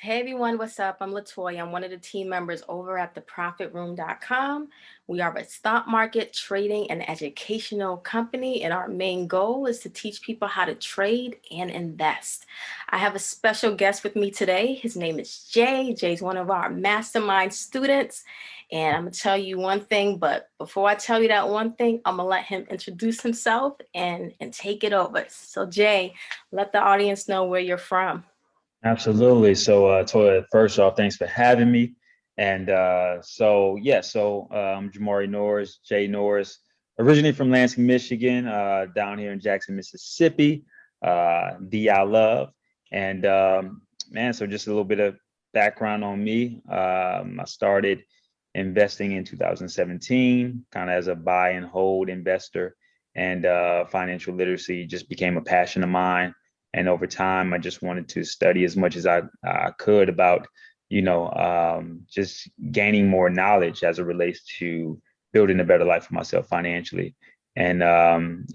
Hey everyone, what's up? I'm Latoya. I'm one of the team members over at theprofitroom.com. We are a stock market trading and educational company, and our main goal is to teach people how to trade and invest. I have a special guest with me today. His name is Jay. Jay's one of our mastermind students, and I'm gonna tell you one thing, but before I tell you that one thing, I'm gonna let him introduce himself and take it over. So Jay, let the audience know where you're from. Absolutely. So, Toya, first off, thanks for having me. And I'm Jamari Norris, Jay Norris, originally from Lansing, Michigan, down here in Jackson, Mississippi, D I love. And Man, so just a little bit of background on me. I started investing in 2017, kind of as a buy and hold investor, and financial literacy just became a passion of mine. And over time, I just wanted to study as much as I could about, just gaining more knowledge as it relates to building a better life for myself financially. And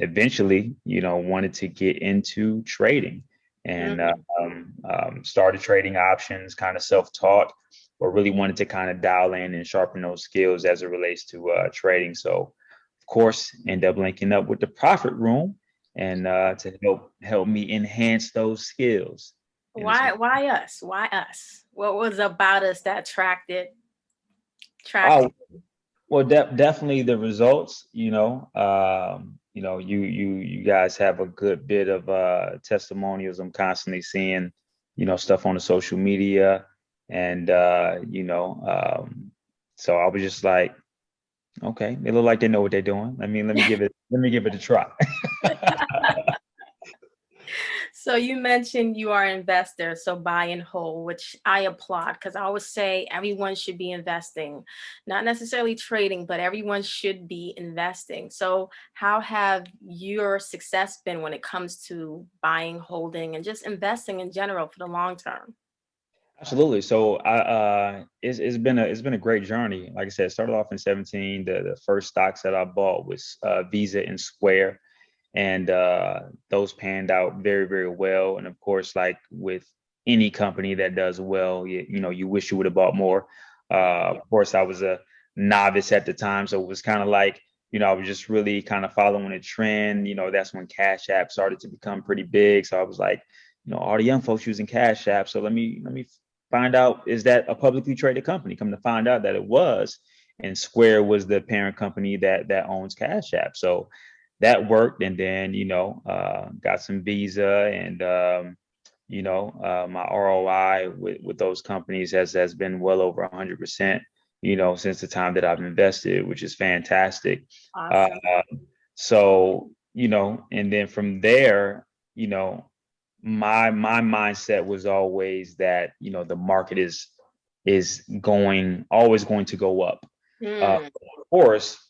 eventually, wanted to get into trading and Mhm. started trading options, kind of self-taught, but really wanted to kind of dial in and sharpen those skills as it relates to trading. So, of course, end up linking up with the Profit Room and to help me enhance those skills. And it's Why us? Why us? What was about us that attracted? oh well, definitely the results. You guys have a good bit of testimonials. I'm constantly seeing, stuff on the social media, and so I was just like, okay, they look like they know what they're doing. Let me give it a try. So you mentioned you are an investor, so buy and hold, which I applaud because I always say everyone should be investing, not necessarily trading, but everyone should be investing. So how have your success been when it comes to buying, holding, and just investing in general for the long term? Absolutely. So it's been a great journey. Like I said, it started off in 17. The first stocks that I bought was Visa and Square, and those panned out very, very well. And of course, like with any company that does well, you wish you would have bought more. Of course, I was a novice at the time, so it was kind of like, I was just really kind of following a trend. That's when Cash App started to become pretty big. So I was like, all the young folks using Cash App. So let me find out, is that a publicly traded company? Come to find out that it was, and Square was the parent company that owns Cash App. So that worked, and then got some Visa, and my ROI with those companies has been well over 100%. Since the time that I've invested, which is fantastic. Uh, Awesome. so and then from there, you know, my mindset was always that the market is going always going to go up. Hmm. Of course,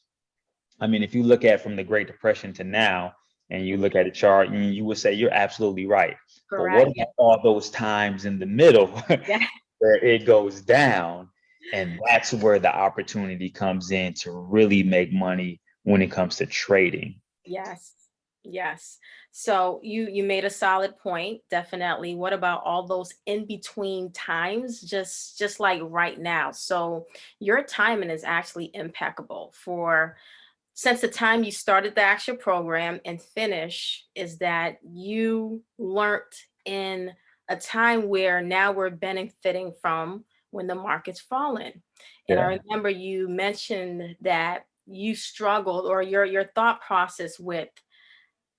I mean, if you look at from the Great Depression to now, and you look at a chart, and you would say you're absolutely right. But what Correct. about all those times in the middle Yeah. where it goes down? And that's where the opportunity comes in to really make money when it comes to trading. Yes. Yes. So you made a solid point, definitely. What about all those in between times, just like right now? So your timing is actually impeccable for since the time you started the actual program and finish is that you learned in a time where now we're benefiting from when the market's fallen. And I Yeah. remember you mentioned that you struggled or your thought process with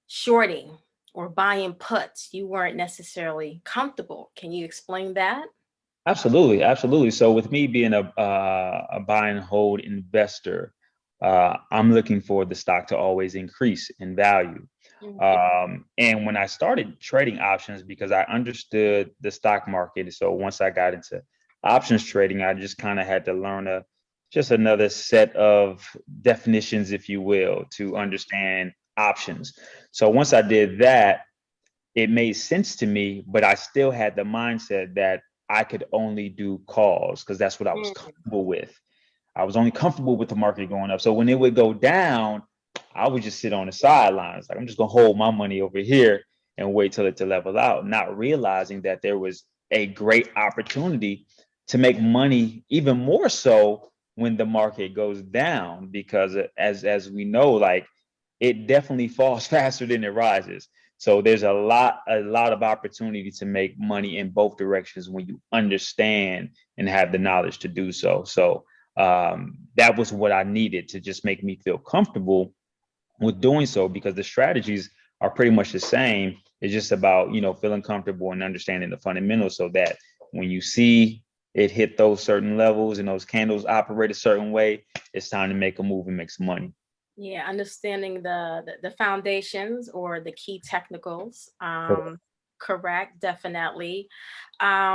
shorting or buying puts, you weren't necessarily comfortable. Can you explain that? Absolutely, absolutely. So with me being a buy and hold investor, I'm looking for the stock to always increase in value. Mhm. And when I started trading options, because I understood the stock market, so once I got into options trading, I just kind of had to learn just another set of definitions, if you will, to understand options. So once I did that, it made sense to me, but I still had the mindset that I could only do calls because that's what I was Mm. comfortable with. I was only comfortable with the market going up. So when it would go down, I would just sit on the sidelines. Like, I'm just gonna hold my money over here and wait till it to level out, not realizing that there was a great opportunity to make money even more so when the market goes down, because as we know, like, it definitely falls faster than it rises. So there's a lot of opportunity to make money in both directions when you understand and have the knowledge to do so. So that was what I needed to just make me feel comfortable with doing so, because the strategies are pretty much the same. It's just about, feeling comfortable and understanding the fundamentals, so that when you see it hit those certain levels and those candles operate a certain way, it's time to make a move and make some money. Yeah, understanding the foundations or the key technicals. Correct, definitely.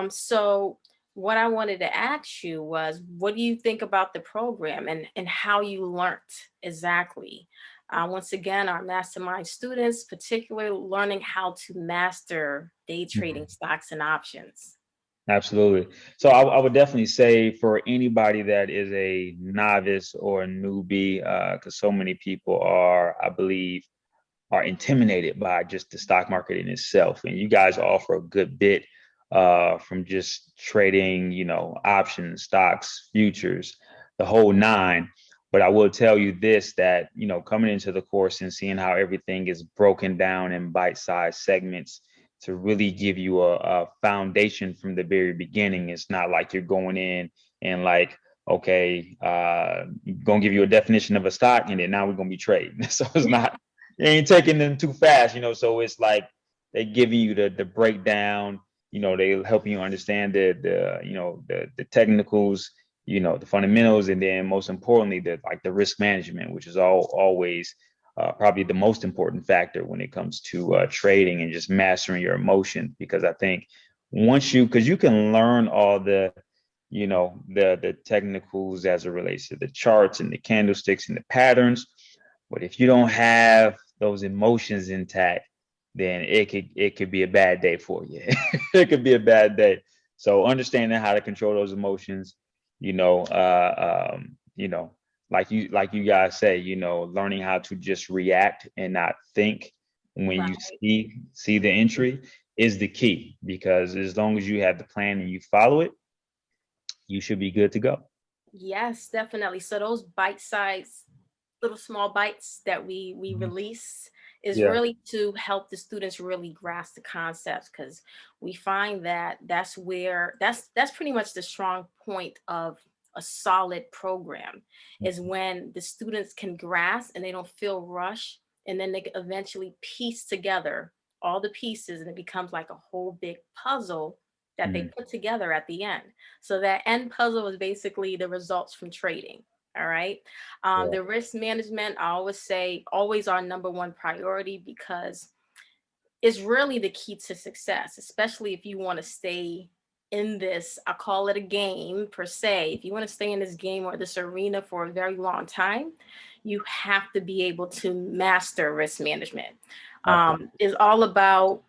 So what I wanted to ask you was, what do you think about the program and how you learned exactly? Once again, our mastermind students, particularly learning how to master day trading stocks and options. Absolutely. So I would definitely say, for anybody that is a novice or a newbie, because so many people are, I believe, are intimidated by just the stock market in itself. And you guys offer a good bit, from just trading, options, stocks, futures, the whole nine. But I will tell you this, that, coming into the course and seeing how everything is broken down in bite-sized segments to really give you a foundation from the very beginning. It's not like you're going in and like, okay, gonna give you a definition of a stock, and then now we're gonna be trading. So it's not, you ain't taking them too fast, so it's like they giving you the breakdown. They helping you understand the technicals, the fundamentals, and then most importantly, the risk management, which is always probably the most important factor when it comes to trading and just mastering your emotions. Because I think because you can learn all the technicals as it relates to the charts and the candlesticks and the patterns, but if you don't have those emotions intact, then it could be a bad day for you. It could be a bad day. So understanding how to control those emotions, you know, like you guys say, learning how to just react and not think when you Right. see the entry is the key. Because as long as you have the plan and you follow it, you should be good to go. Yes, definitely. So those bite-sized little small bites that we Mhm. release is Yeah. really to help the students really grasp the concepts, because we find that that's pretty much the strong point of a solid program, is when the students can grasp and they don't feel rushed, and then they can eventually piece together all the pieces, and it becomes like a whole big puzzle that they Mhm. put together at the end. So that end puzzle is basically the results from trading. All right. Yeah. The risk management, I always say, always our number one priority, because it's really the key to success, especially if you want to stay in this. I call it a game per se. If you want to stay in this game or this arena for a very long time, you have to be able to master risk management. Absolutely. It's all about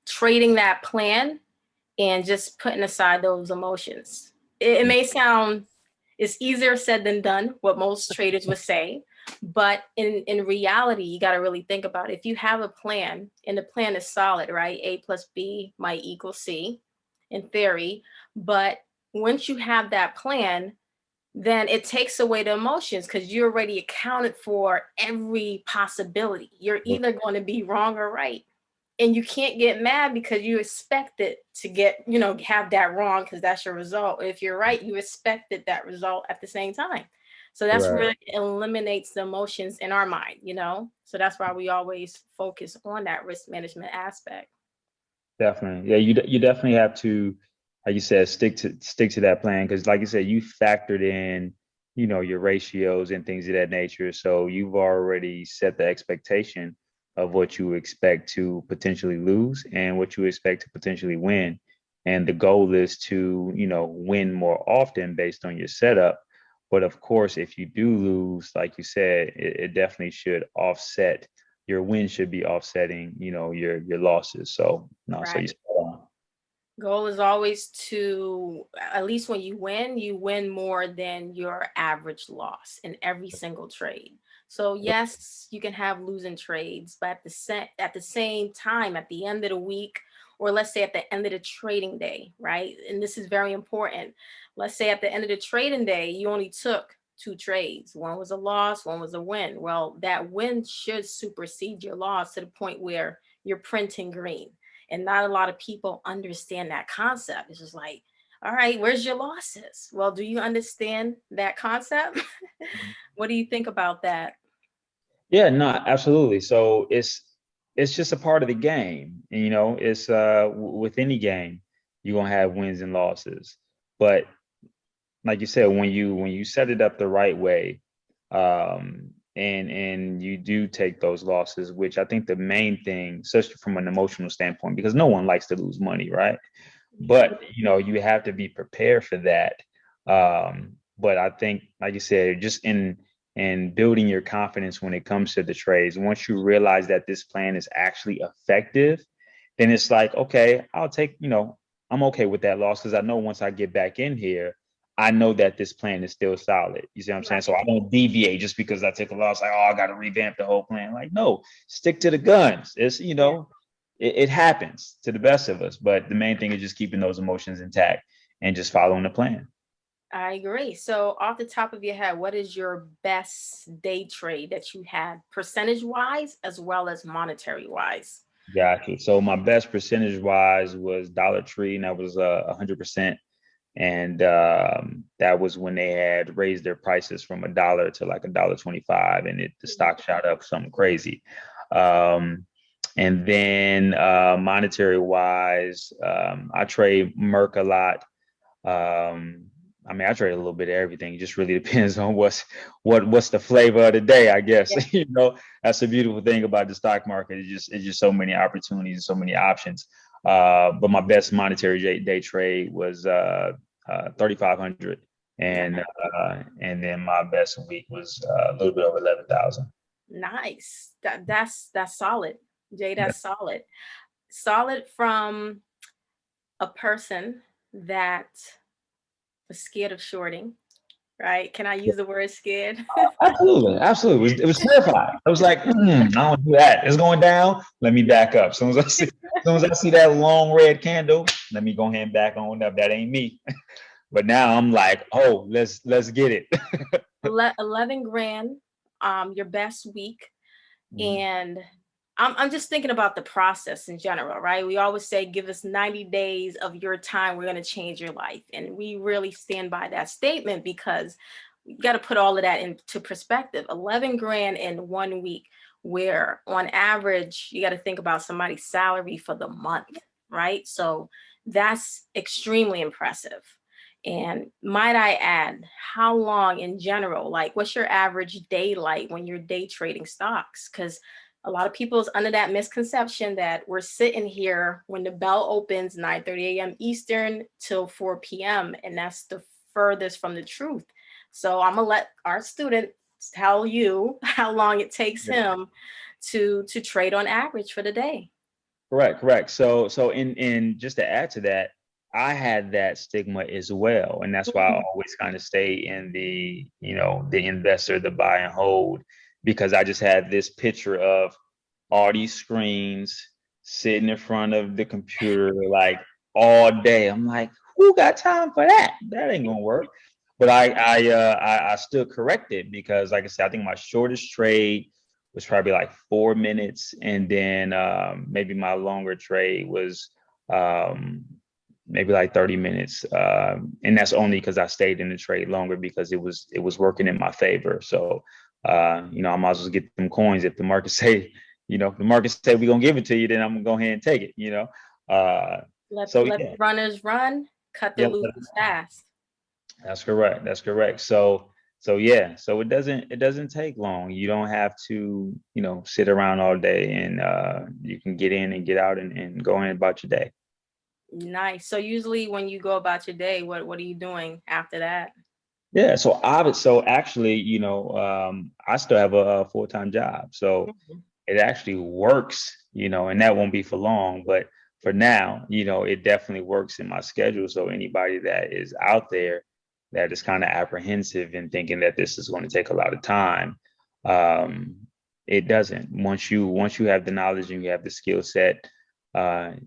trading that plan and just putting aside those emotions. It may sound, it's easier said than done, what most traders would say, but in reality, you got to really think about it. If you have a plan and the plan is solid, right? A plus B might equal C in theory, but once you have that plan, then it takes away the emotions, because you already accounted for every possibility. You're either going to be wrong or right, and you can't get mad because you expected to get, have that wrong, because that's your result. If you're right, you expected that result at the same time. So that's Right. really eliminates the emotions in our mind. So that's why we always focus on that risk management aspect. Definitely. Yeah, you definitely have to, like you said, stick to that plan, because like you said, you factored in, your ratios and things of that nature. So you've already set the expectation of what you expect to potentially lose and what you expect to potentially win. And the goal is to, win more often based on your setup. But of course, if you do lose, like you said, it definitely should offset, your win should be offsetting, your losses. So no, so you Right. spot on. Goal is always to, at least when you win more than your average loss in every single trade. So yes, you can have losing trades, but at the same time, at the end of the week or let's say at the end of the trading day, right? And this is very important. Let's say at the end of the trading day, you only took two trades. One was a loss, one was a win. Well, that win should supersede your loss to the point where you're printing green. And not a lot of people understand that concept. It's just like, all right, where's your losses? Well, do you understand that concept? What do you think about that? Yeah, no, absolutely. So it's just a part of the game. And, it's with any game, you're gonna have wins and losses. But like you said, when you set it up the right way, and you do take those losses, which I think the main thing, especially from an emotional standpoint, because no one likes to lose money, right? But you have to be prepared for that. But I think, like you said, just in building your confidence when it comes to the trades, once you realize that this plan is actually effective, then it's like, okay, I'm okay with that loss, because I know once I get back in here, I know that this plan is still solid. You see what I'm saying? Right. So I don't deviate just because I take a loss, like, oh, I got to revamp the whole plan. Like, no, stick to the guns. Yeah, It happens to the best of us, but the main thing is just keeping those emotions intact and just following the plan. I agree. So, off the top of your head, what is your best day trade that you had, percentage wise as well as monetary wise? Gotcha. So my best percentage wise was Dollar Tree, and that was 100%. And that was when they had raised their prices from $1 to like $1.25, and the stock shot up something crazy. Um, and then monetary wise, I trade Merc a lot. I mean, I trade a little bit of everything. It just really depends on what's the flavor of the day, I guess. Yeah, That's the beautiful thing about the stock market. It's just so many opportunities and so many options. But my best monetary day trade was 3,500, and nice. and then my best week was a little bit over 11,000. Nice. That's solid. Jay, that's solid. Solid from a person that was scared of shorting, right? Can I use the word scared? Absolutely, absolutely. It was terrifying. I was like, I don't do that. It's going down. Let me back up. As soon as I see that long red candle, let me go ahead and back on up. That ain't me. But now I'm like, oh, let's get it. 11 grand, your best week. Mhm. And I'm just thinking about the process in general, right? We always say, give us 90 days of your time, we're going to change your life. And we really stand by that statement because you got to put all of that into perspective. 11 grand in 1 week, where on average, you got to think about somebody's salary for the month, right? So that's extremely impressive. And might I add, how long in general, like what's your average day like when you're day trading stocks? Because a lot of people is under that misconception that we're sitting here when the bell opens 9:30 a.m. Eastern till 4 p.m. And that's the furthest from the truth. So I'm gonna let our student tell you how long it takes Yeah. him to trade on average for the day. Correct, correct. So in just to add to that, I had that stigma as well, and that's why I Mhm. always kind of stay in the investor, the buy and hold, because I just had this picture of all these screens sitting in front of the computer like all day. I'm like, who got time for that? That ain't gonna work. But I stood corrected, because, like I said, I think my shortest trade was probably like 4 minutes, and then maybe my longer trade was um, maybe like 30 minutes, and that's only because I stayed in the trade longer, because it was working in my favor. So I might as well get them coins. If the market say, if the market say we're gonna give it to you, then I'm gonna go ahead and take it. Uh, so Let yeah, runners run, cut the yeah, losers fast. that's correct. That's correct. So yeah, so it doesn't take long. You don't have to sit around all day, and you can get in and get out, and go in about your day. Nice. So usually when you go about your day, what are you doing after that? Yeah, so actually, I still have a full-time job. So Mhm. it actually works, and that won't be for long, but for now, it definitely works in my schedule. So anybody that is out there that is kind of apprehensive and thinking that this is going to take a lot of time, um, it doesn't. Once you have the knowledge and you have the skill set,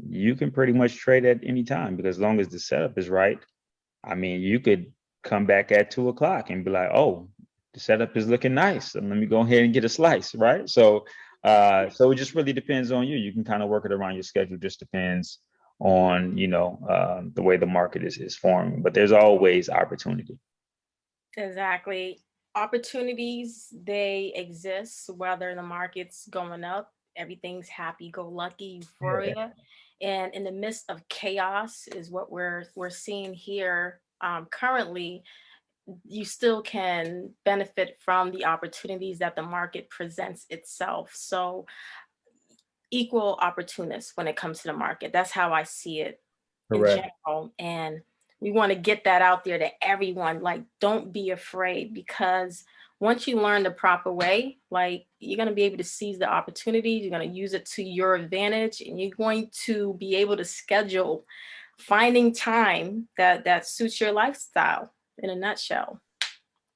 you can pretty much trade at any time because as long as the setup is right, I mean, you could come back at 2 o'clock and be like, oh, the setup is looking nice. And let me go ahead and get a slice, right? So it just really depends on you. You can kind of work it around your schedule. Just depends on, the way the market is forming. But there's always opportunity. Exactly. Opportunities, they exist whether the market's going up, everything's happy go lucky, Yeah. euphoria. And in the midst of chaos is what we're seeing here currently. You still can benefit from the opportunities that the market presents itself. So equal opportunists when it comes to the market. That's how I see it in Correct. general. And we want to get that out there to everyone. Like, don't be afraid, because once you learn the proper way, like, you're going to be able to seize the opportunities. You're going to use it to your advantage, and you're going to be able to schedule finding time that suits your lifestyle in a nutshell.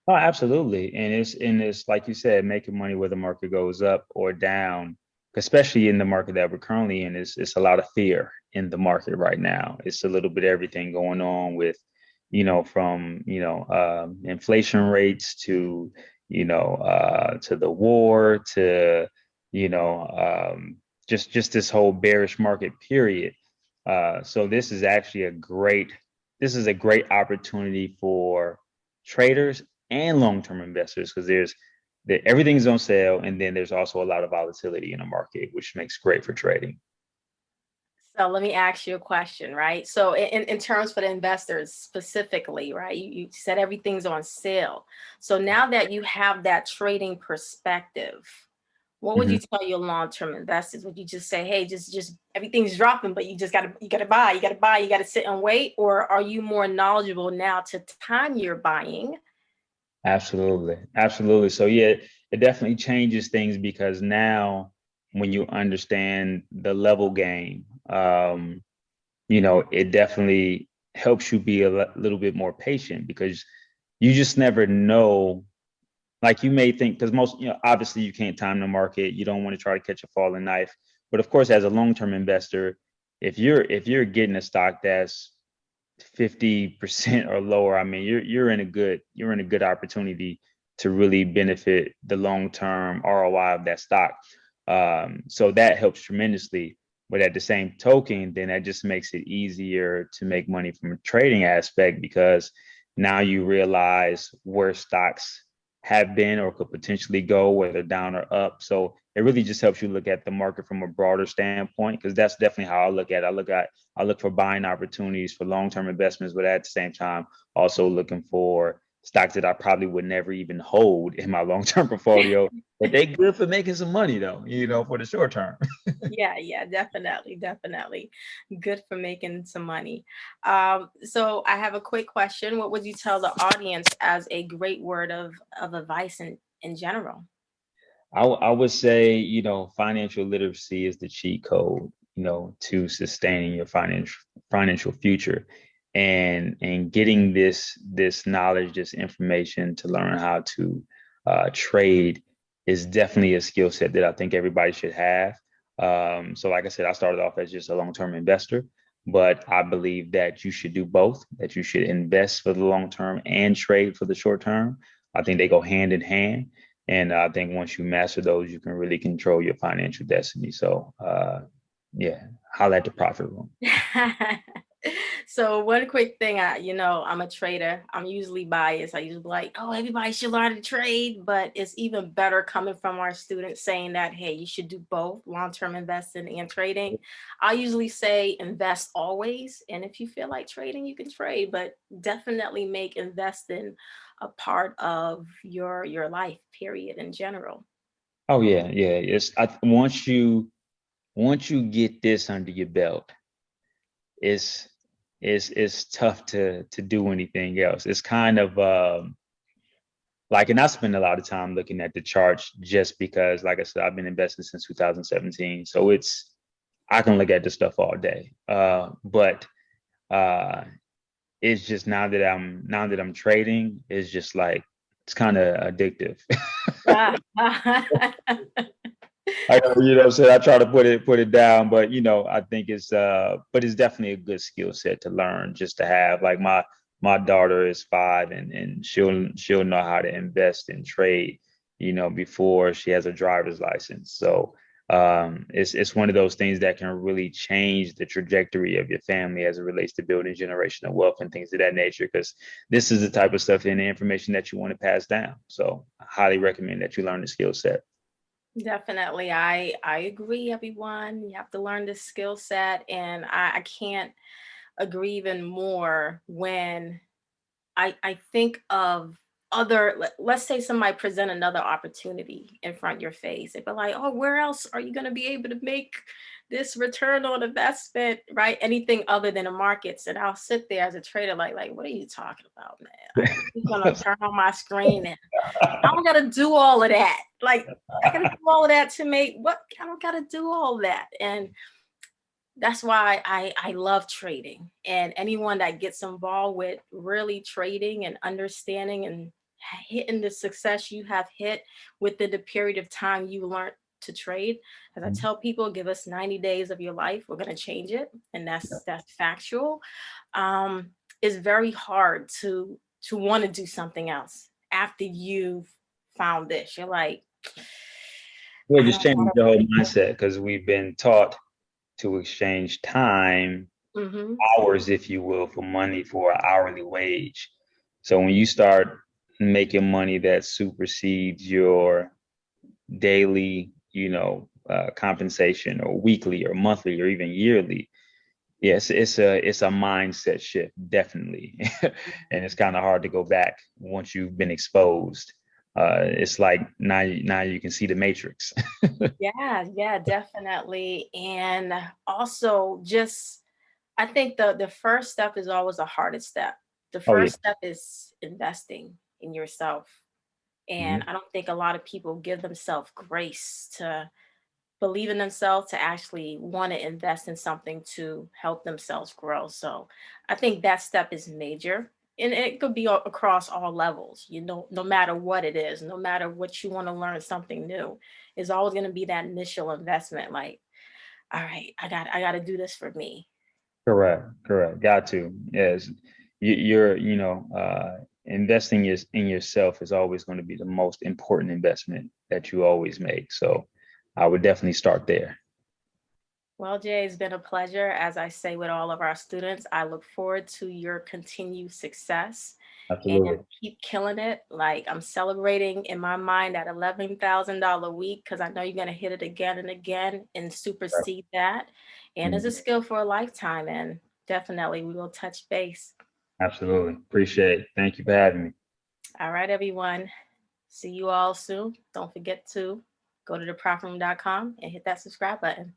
Oh, absolutely. And it's like you said, making money where the market goes up or down, especially in the market that we're currently in, is it's a lot of fear in the market right now. It's a little bit of everything going on with, from inflation rates to the war to you know just this whole bearish market period. So this is a great opportunity for traders and long-term investors because everything's on sale, and then there's also a lot of volatility in the market, which makes great for trading. So let me ask you a question, right? So in terms for the investors specifically, right? You said everything's on sale. So now that you have that trading perspective, what would you Mhm. tell your long-term investors? Would you just say, hey, just everything's dropping, but you gotta buy, you gotta sit and wait? Or are you more knowledgeable now to time your buying? Absolutely. Absolutely. So yeah, it definitely changes things because now when you understand the level game, it definitely helps you be a little bit more patient because you just never know. Like you may think, because obviously you can't time the market. You don't want to try to catch a falling knife. But of course, as a long-term investor, if you're getting a stock that's 50% or lower, I mean, you're in a good opportunity to really benefit the long-term ROI of that stock. So that helps tremendously. But at the same token, then that just makes it easier to make money from a trading aspect because now you realize where stocks have been or could potentially go, whether down or up. So it really just helps you look at the market from a broader standpoint because that's definitely how I look at it. I look for buying opportunities for long-term investments, but at the same time, also looking for stocks that I probably would never even hold in my long-term portfolio. But they good for making some money though, for the short term. Yeah, yeah, definitely, definitely. Good for making some money. So I have a quick question. What would you tell the audience as a great word of advice in general? I would say, financial literacy is the cheat code, to sustaining your financial future, and getting this knowledge, this information to learn how to trade is definitely a skill set that I think everybody should have. So, like I said, I started off as just a long-term investor, but I believe that you should do both. That you should invest for the long term and trade for the short term. I think they go hand in hand, and I think once you master those, you can really control your financial destiny. So, yeah, holla at the profit room. So one quick thing, I'm a trader. I'm usually biased. I usually be like, oh, everybody should learn to trade, but it's even better coming from our students saying that, hey, you should do both long-term investing and trading. I usually say invest always, and if you feel like trading, you can trade, but definitely make investing a part of your life, period, in general. Oh yeah, yeah. Once you get this under your belt, it's it's tough to do anything else. It's kind of like, and I spend a lot of time looking at the charts just because, like I said, I've been investing since 2017. So I can look at this stuff all day. But uh, it's just now that I'm trading, it's just like it's kind of addictive. Ah. I know, you know what I'm saying? I try to put it down, but I think but it's definitely a good skill set to learn just to have. Like my daughter is 5 and she'll know how to invest and trade, before she has a driver's license. So it's one of those things that can really change the trajectory of your family as it relates to building generational wealth and things of that nature. Because this is the type of stuff and the information that you want to pass down. So I highly recommend that you learn the skill set. Definitely. I agree, everyone. You have to learn this skill set. And I can't agree even more when I think of let's say somebody present another opportunity in front of your face. They'd be like, oh, where else are you going to be able to make this return on investment, right? Anything other than the markets. And I'll sit there as a trader, like, what are you talking about, man? I'm just going to turn on my screen and I don't got to do all of that. Like, I got to do all of that to make what? I don't got to do all that. And that's why I love trading, and anyone that gets involved with really trading and understanding and hitting the success you have hit within the period of time you learned to trade. As I tell people, give us 90 days of your life, we're going to change it, and that's factual. um it's very hard to want to do something else after you've found this. You're like, Well, I just don't changing want the whole mindset because we've been taught to exchange time, to. Hmm. hours, if you will, for money for an hourly wage. So when you start making money that supersedes your daily, compensation or weekly or monthly or even yearly, yes, it's a mindset shift, definitely. And it's kind of hard to go back once you've been exposed. It's like now you can see the matrix. Yeah, yeah, definitely. And also just I think the first step is always the hardest step. The Oh yeah. first step is investing in yourself. And Mhm. I don't think a lot of people give themselves grace to believe in themselves, to actually want to invest in something to help themselves grow. So I think that step is major. And it could be across all levels, no matter what it is, no matter what you want to learn something new, is always going to be that initial investment. Like, all right, I got to do this for me. Correct, correct. Got to. Yes. You're, investing in yourself is always going to be the most important investment that you always make. So I would definitely start there. Well, Jay, it's been a pleasure. As I say with all of our students, I look forward to your continued success and Absolutely. keep killing it. Like, I'm celebrating in my mind at $11,000 week because I know you're going to hit it again and again and supersede that. And it's a Mhm. skill for a lifetime. And definitely we will touch base. Absolutely. Appreciate it. Thank you for having me. All right, everyone. See you all soon. Don't forget to go to theprofroom.com and hit that subscribe button.